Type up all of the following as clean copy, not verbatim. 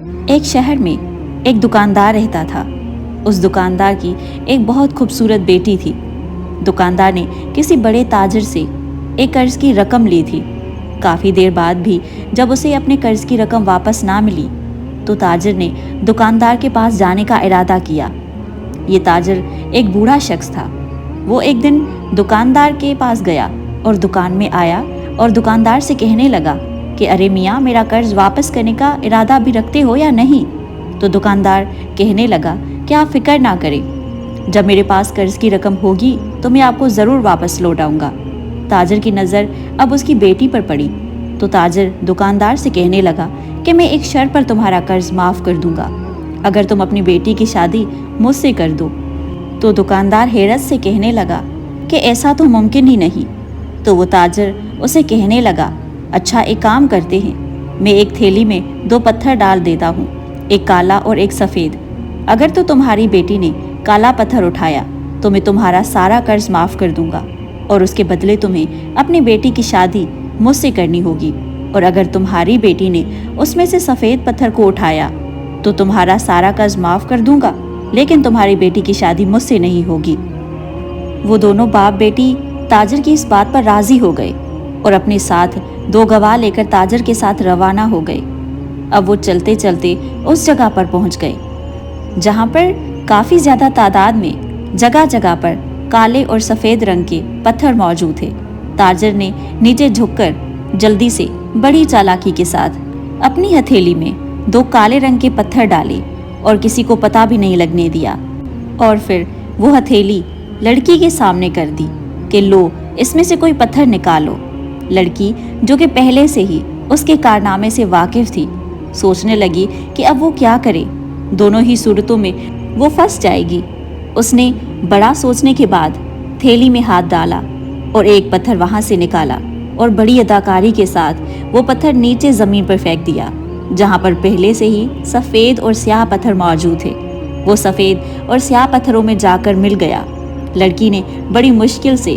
ایک شہر میں ایک دکاندار رہتا تھا۔ اس دکاندار کی ایک بہت خوبصورت بیٹی تھی۔ دکاندار نے کسی بڑے تاجر سے ایک قرض کی رقم لی تھی۔ کافی دیر بعد بھی جب اسے اپنے قرض کی رقم واپس نہ ملی تو تاجر نے دکاندار کے پاس جانے کا ارادہ کیا۔ یہ تاجر ایک بوڑھا شخص تھا۔ وہ ایک دن دکاندار کے پاس گیا اور دکان میں آیا اور دکاندار سے کہنے لگا کہ ارے میاں، میرا قرض واپس کرنے کا ارادہ بھی رکھتے ہو یا نہیں؟ تو دکاندار کہنے لگا کہ آپ فکر نہ کریں، جب میرے پاس قرض کی رقم ہوگی تو میں آپ کو ضرور واپس لوٹاؤں گا۔ تاجر کی نظر اب اس کی بیٹی پر پڑی تو تاجر دکاندار سے کہنے لگا کہ میں ایک شرط پر تمہارا قرض معاف کر دوں گا، اگر تم اپنی بیٹی کی شادی مجھ سے کر دو۔ تو دکاندار حیرت سے کہنے لگا کہ ایسا تو ممکن ہی نہیں۔ تو وہ تاجر اسے کہنے لگا اچھا، ایک کام کرتے ہیں، میں ایک تھیلی میں 2 پتھر ڈال دیتا ہوں، ایک کالا اور ایک سفید۔ اگر تو تمہاری بیٹی نے کالا پتھر اٹھایا تو میں تمہارا سارا قرض معاف کر دوں گا اور اس کے بدلے تمہیں اپنی بیٹی کی شادی مجھ سے کرنی ہوگی، اور اگر تمہاری بیٹی نے اس میں سے سفید پتھر کو اٹھایا تو تمہارا سارا قرض معاف کر دوں گا، لیکن تمہاری بیٹی کی شادی مجھ سے نہیں ہوگی۔ وہ دونوں باپ بیٹی تاجر کی اس بات پر راضی ہو گئے اور اپنے ساتھ 2 گواہ لے کر تاجر کے ساتھ روانہ ہو گئے۔ اب وہ چلتے چلتے اس جگہ پر پہنچ گئے جہاں پر کافی زیادہ تعداد میں جگہ جگہ پر کالے اور سفید رنگ کے پتھر موجود تھے۔ تاجر نے نیچے جھک کر جلدی سے بڑی چالاکی کے ساتھ اپنی ہتھیلی میں 2 کالے رنگ کے پتھر ڈالے اور کسی کو پتہ بھی نہیں لگنے دیا، اور پھر وہ ہتھیلی لڑکی کے سامنے کر دی کہ لو، اس میں سے کوئی پتھر نکالو۔ لڑکی جو کہ پہلے سے ہی اس کے کارنامے سے واقف تھی، سوچنے لگی کہ اب وہ کیا کرے، دونوں ہی صورتوں میں وہ پھنس جائے گی۔ اس نے بڑا سوچنے کے بعد تھیلی میں ہاتھ ڈالا اور ایک پتھر وہاں سے نکالا اور بڑی اداکاری کے ساتھ وہ پتھر نیچے زمین پر پھینک دیا جہاں پر پہلے سے ہی سفید اور سیاہ پتھر موجود تھے۔ وہ سفید اور سیاہ پتھروں میں جا کر مل گیا۔ لڑکی نے بڑی مشکل سے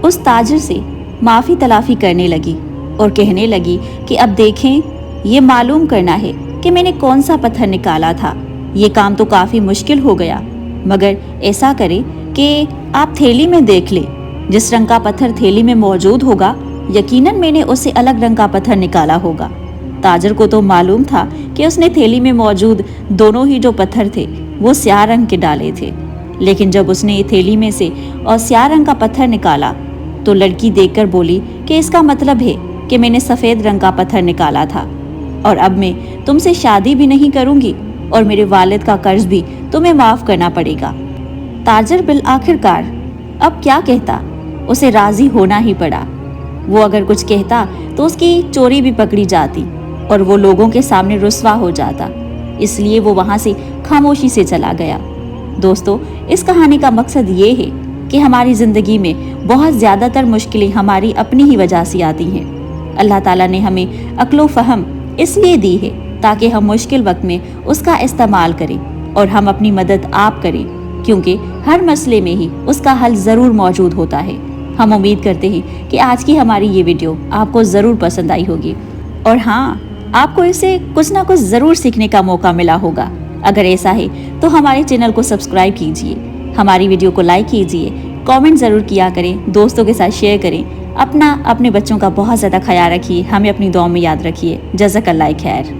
اس تاجر سے معافی تلافی کرنے لگی اور کہنے لگی کہ اب دیکھیں، یہ معلوم کرنا ہے کہ میں نے کون سا پتھر نکالا تھا۔ یہ کام تو کافی مشکل ہو گیا، مگر ایسا کریں کہ آپ تھیلی میں دیکھ لیں، جس رنگ کا پتھر تھیلی میں موجود ہوگا یقیناً میں نے اس سے الگ رنگ کا پتھر نکالا ہوگا۔ تاجر کو تو معلوم تھا کہ اس نے تھیلی میں موجود دونوں ہی جو پتھر تھے وہ سیاہ رنگ کے ڈالے تھے، لیکن جب اس نے تھیلی میں سے اور سیاہ رنگ کا پتھر نکالا تو لڑکی دیکھ کر بولی کہ اس کا مطلب ہے کہ میں نے سفید رنگ کا پتھر نکالا تھا، اور اب میں تم سے شادی بھی نہیں کروں گی اور میرے والد کا قرض بھی تمہیں معاف کرنا پڑے گا۔ تاجر بالآخر کار اب کیا کہتا، اسے راضی ہونا ہی پڑا۔ وہ اگر کچھ کہتا تو اس کی چوری بھی پکڑی جاتی اور وہ لوگوں کے سامنے رسوا ہو جاتا، اس لیے وہ وہاں سے خاموشی سے چلا گیا۔ دوستو، اس کہانی کا مقصد یہ ہے کہ ہماری زندگی میں بہت زیادہ تر مشکلیں ہماری اپنی ہی وجہ سے آتی ہیں۔ اللہ تعالیٰ نے ہمیں عقل و فہم اس لیے دی ہے تاکہ ہم مشکل وقت میں اس کا استعمال کریں اور ہم اپنی مدد آپ کریں، کیونکہ ہر مسئلے میں ہی اس کا حل ضرور موجود ہوتا ہے۔ ہم امید کرتے ہیں کہ آج کی ہماری یہ ویڈیو آپ کو ضرور پسند آئی ہوگی، اور ہاں، آپ کو اسے کچھ نہ کچھ ضرور سیکھنے کا موقع ملا ہوگا۔ اگر ایسا ہے تو ہمارے چینل کو سبسکرائب کیجیے، ہماری ویڈیو کو لائک کیجیے، کامنٹ ضرور کیا کریں، دوستوں کے ساتھ شیئر کریں، اپنے بچوں کا بہت زیادہ خیال رکھیے، ہمیں اپنی دعاؤں میں یاد رکھیے۔ جزاک اللہ خیر۔